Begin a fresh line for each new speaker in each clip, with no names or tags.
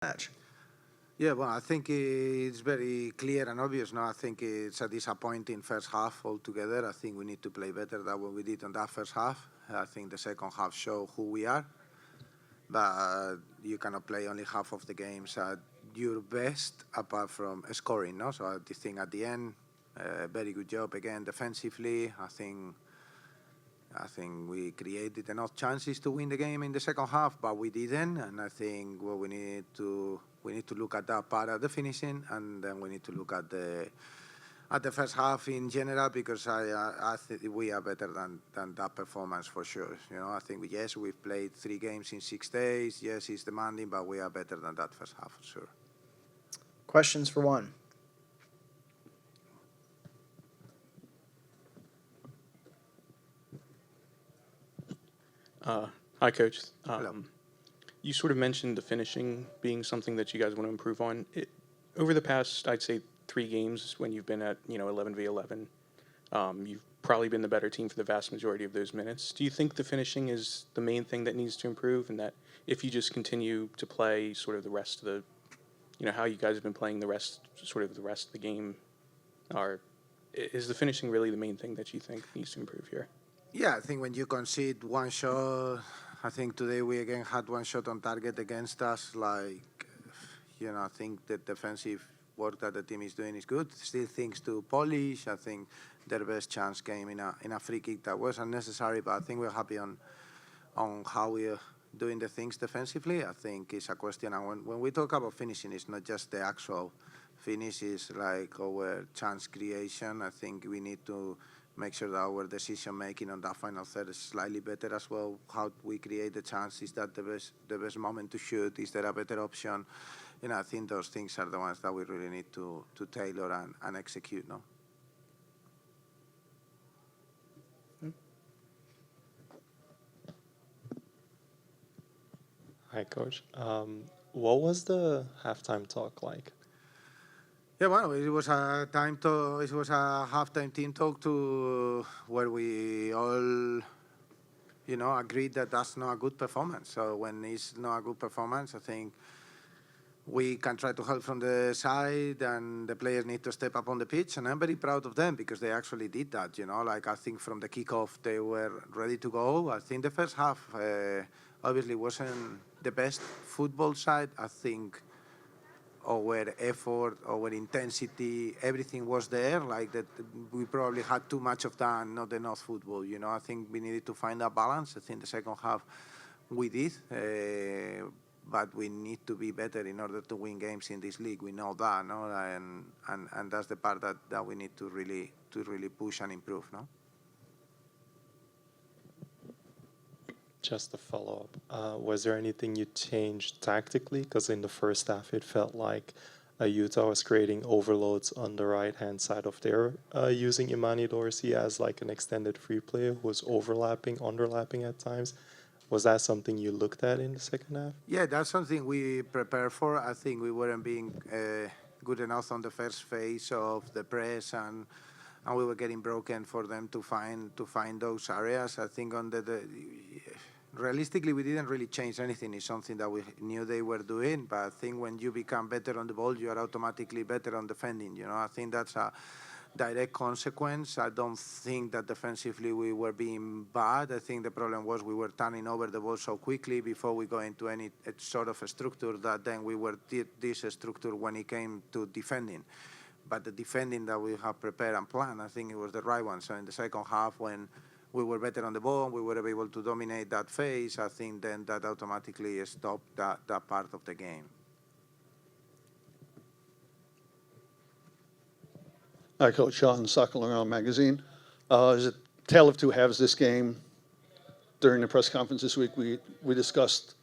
match?
Yeah, well, I think it's very clear and obvious. No, I think it's a disappointing first half altogether. I think we need to play better than what we did on that first half. I think the second half showed who we are, but you cannot play only half of the games at your best apart from scoring. No, so I think at the end, very good job again defensively. I think we created enough chances to win the game in the second half, but we didn't. And I think we need to look at that part of the finishing, and then we need to look at the first half in general, because I think we are better than that performance for sure. I think yes, we've played 3 games in 6 days. Yes, it's demanding, but we are better than that first half for sure.
Questions for Juan?
Hi, Coach.
Hello.
You sort of mentioned the finishing being something that you guys want to improve on. Over the past, I'd say, 3 games when you've been at 11v11, you've probably been the better team for the vast majority of those minutes. Do you think the finishing is the main thing that needs to improve, and that if you just continue to play sort of the rest of the, how you guys have been playing the rest of the game, is the finishing really the main thing that you think needs to improve here?
Yeah, I think when you concede one shot, I think today we again had one shot on target against us. I think the defensive work that the team is doing is good. Still things to polish. I think their best chance came in a free kick that was unnecessary, but I think we're happy on how we're doing the things defensively. I think it's a question, and when we talk about finishing, it's not just the actual finish, it's like our chance creation. I think we need to make sure that our decision making on that final third is slightly better as well. How we create the chance, is that the best moment to shoot? Is there a better option? I think those things are the ones that we really need to tailor and execute. No.
Hi, Coach. What was the halftime talk like?
Yeah, well, it was a halftime team talk to where we all, agreed that that's not a good performance. So when it's not a good performance, I think we can try to help from the side, and the players need to step up on the pitch. And I'm very proud of them because they actually did that. I think from the kickoff they were ready to go. I think the first half obviously wasn't the best football side. I think our effort, our intensity, everything was there. That we probably had too much of that and not enough football. I think we needed to find that balance. I think the second half we did, but we need to be better in order to win games in this league. We know that, no, and that's the part that we need to really push and improve, no.
Just a follow-up. Was there anything you changed tactically? Because in the first half, it felt like Utah was creating overloads on the right-hand side of their using Imani Dorsey as like an extended free player who was underlapping at times. Was that something you looked at in the second half?
Yeah, that's something we prepared for. I think we weren't being good enough on the first phase of the press, and we were getting broken for them to find those areas. I think on realistically, we didn't really change anything. It's something that we knew they were doing, but I think when you become better on the ball, you are automatically better on defending. I think that's a direct consequence. I don't think that defensively we were being bad. I think the problem was we were turning over the ball so quickly before we go into any sort of a structure that then we were this structure when it came to defending. But the defending that we have prepared and planned, I think it was the right one. So in the second half, when we were better on the ball, we were able to dominate that phase, I think then that automatically stopped that part of the game.
Hi, Coach Sean, Soccer Around Magazine. Is it tale of two halves this game? During the press conference this week, we discussed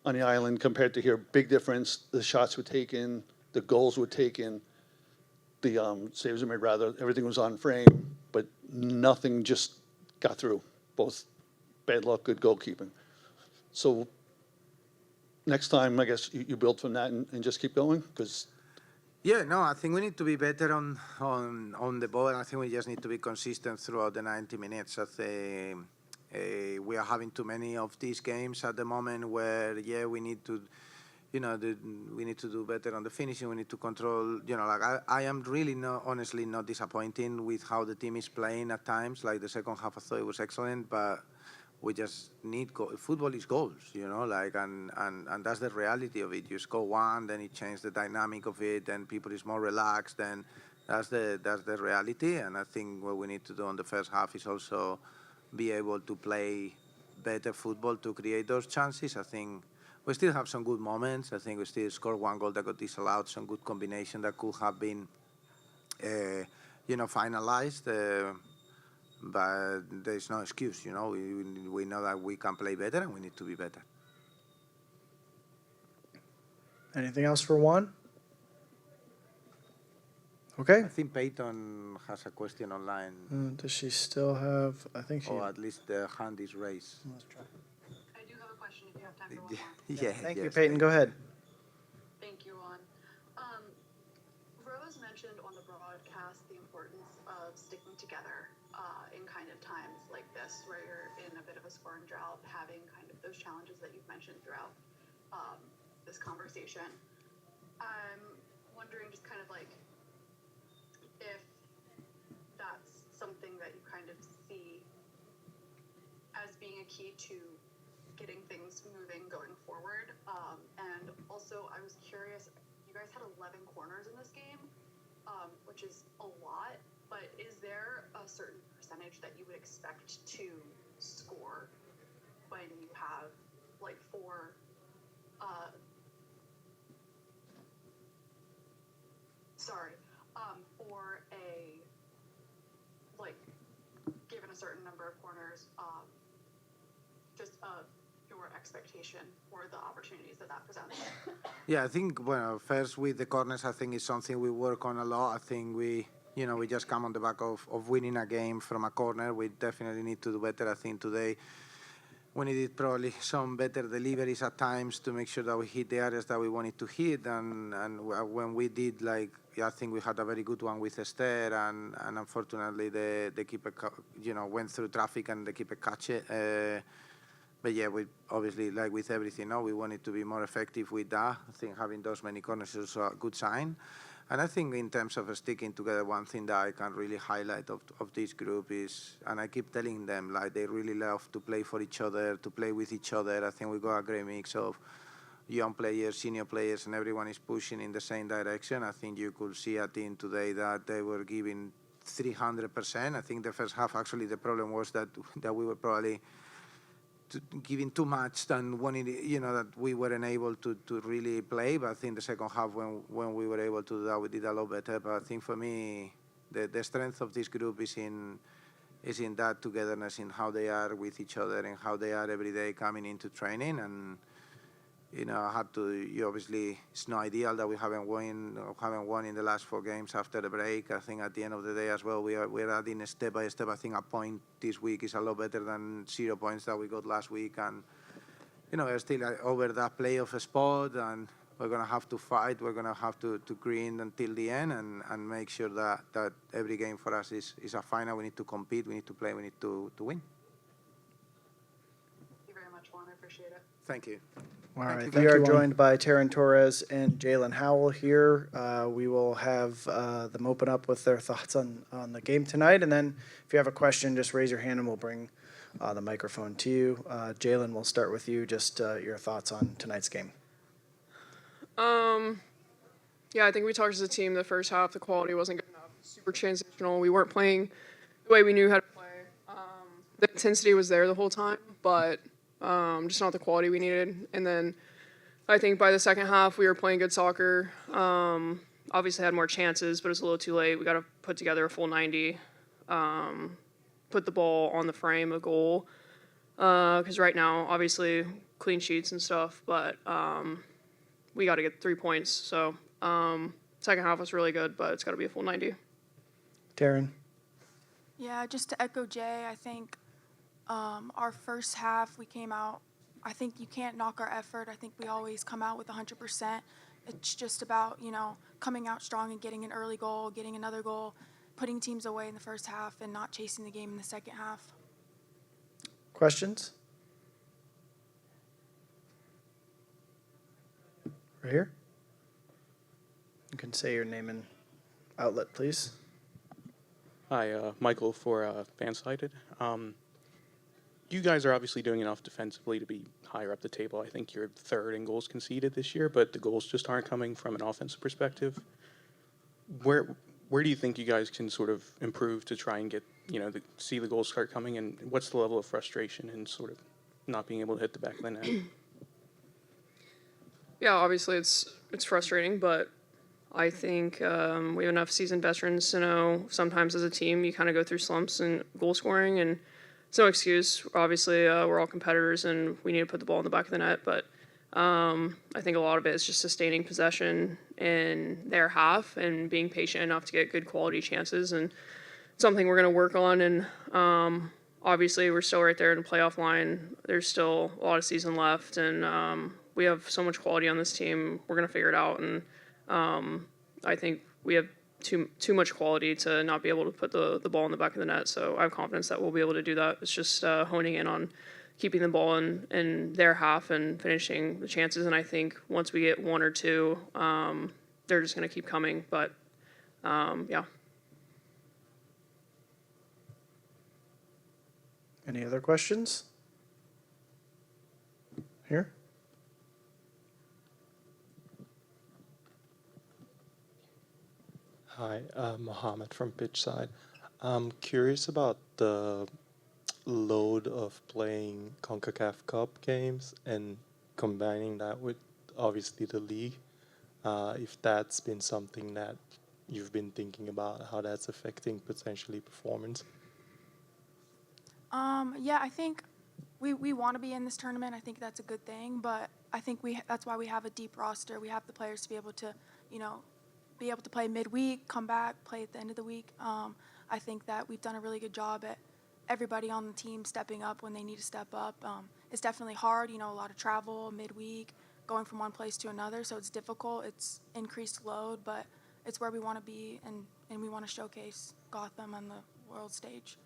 on the island compared to here, big difference. The shots were taken, the goals were taken, the saves were made, rather. Everything was on frame, but nothing just got through. Both bad luck, good goalkeeping. So next time, I guess you build from that and just keep going, because.
Yeah, no, I think we need to be better on the ball, and I think we just need to be consistent throughout the 90 minutes. I think we are having too many of these games at the moment where, we need to we need to do better on the finishing. We need to control. I am really honestly not disappointed with how the team is playing at times. Like the second half, I thought it was excellent, but we just need football is goals, and that's the reality of it. You score one, then it changes the dynamic of it, and people is more relaxed, and that's the reality. And I think what we need to do on the first half is also be able to play better football to create those chances. I think we still have some good moments. I think we still scored one goal that got disallowed, some good combination that could have been, finalized. But there's no excuse, We know that we can play better and we need to be better.
Anything else for Juan? Okay.
I think Peyton has a question online,
Does she still have? I think she.
or at least the hand is raised.
Let's try.
I do have a question if you have time for one more.
Yeah.
Thank you,
yes.
Peyton. Go ahead.
Thank you, Juan. Rose mentioned on the broadcast the importance of sticking together in kind of times like this, where you're in a bit of a scoring drought, having kind of those challenges that you've mentioned throughout this conversation. I'm wondering just kind of like if that's something that you kind of see as being a key to getting things moving going forward. And also, I was curious, you guys had 11 corners in this game, which is a lot, but is there a certain percentage that you would expect to score when you have like four for a, like, given a certain number of corners, just your expectation for the opportunities that presents?
Yeah, I think, first with the corners, I think it's something we work on a lot. I think we just come on the back of winning a game from a corner. We definitely need to do better. I think today we needed probably some better deliveries at times to make sure that we hit the areas that we wanted to hit. And when we did, I think we had a very good one with Esther, and unfortunately the keeper, went through traffic and the keeper catch it. But yeah, we obviously, like with everything, we wanted to be more effective with that. I think having those many corners is also a good sign. And I think in terms of sticking together, one thing that I can really highlight of this group is, and I keep telling them, they really love to play for each other, to play with each other. I think we got a great mix of young players, senior players, and everyone is pushing in the same direction. I think you could see a team today that they were giving 300%. I think the first half, actually, the problem was that we were probably giving too much and wanting, that we weren't able to really play. But I think the second half, when we were able to do that, we did a lot better. But I think for me, the strength of this group is in that togetherness, in how they are with each other and how they are every day coming into training. And obviously, it's not ideal that we haven't won in the last 4 games after the break. I think at the end of the day as well, we're adding step by step. I think a point this week is a lot better than 0 points that we got last week. And, we're still over that playoff spot, and we're going to have to fight. We're going to have to grind until the end and make sure that every game for us is a final. We need to compete. We need to play. We need to win.
Thank you very much, Juan. I appreciate it.
Thank you.
All
Thank
right.
you.
We
Thank
are
you, Juan.
joined by Taryn, Torres, and Jaelin Howell here. We will have them open up with their thoughts on the game tonight. And then if you have a question, just raise your hand and we'll bring the microphone to you. Jaelin, we'll start with you. Just your thoughts on tonight's game.
Yeah, I think we talked as a team the first half. The quality wasn't good enough. Super transitional. We weren't playing the way we knew how to play. The intensity was there the whole time, but just not the quality we needed. And then I think by the second half, we were playing good soccer. Obviously had more chances, but it was a little too late. We got to put together a full 90, put the ball on the frame, a goal. Because right now, obviously, clean sheets and stuff, but we got to get 3 points. So second half was really good, but it's got to be a full 90.
Taryn?
Yeah, just to echo Jay, I think our first half, we came out, I think you can't knock our effort. I think we always come out with 100%. It's just about, coming out strong and getting an early goal, getting another goal, putting teams away in the first half, and not chasing the game in the second half.
Questions? Right here. You can say your name and outlet, please.
Hi, Michael for Fansided. You guys are obviously doing enough defensively to be higher up the table. I think you're third in goals conceded this year, but the goals just aren't coming from an offensive perspective. Where do you think you guys can sort of improve to try and get, see the goals start coming, and what's the level of frustration and sort of not being able to hit the back of the net?
Yeah, obviously it's frustrating, but I think we have enough seasoned veterans to know sometimes as a team you kind of go through slumps in goal scoring, and it's no excuse. Obviously, we're all competitors and we need to put the ball in the back of the net, but I think a lot of it is just sustaining possession in their half and being patient enough to get good quality chances, and something we're going to work on. And obviously, we're still right there in the playoff line. There's still a lot of season left, and we have so much quality on this team. We're going to figure it out, and I think we have too much quality to not be able to put the ball in the back of the net. So I have confidence that we'll be able to do that. It's just honing in on keeping the ball in their half and finishing the chances. And I think once we get one or two, they're just going to keep coming. But yeah.
Any other questions? Here.
Hi, Mohammed from Pitchside. I'm curious about the load of playing CONCACAF Cup games and combining that with obviously the league. If that's been something that you've been thinking about, how that's affecting potentially performance.
Yeah, I think we want to be in this tournament. I think that's a good thing, but I think that's why we have a deep roster. We have the players to be able to, be able to play midweek, come back, play at the end of the week. I think that we've done a really good job at everybody on the team stepping up when they need to step up. It's definitely hard, a lot of travel midweek, going from one place to another, so it's difficult. It's increased load, but it's where we want to be, and we want to showcase Gotham on the world stage.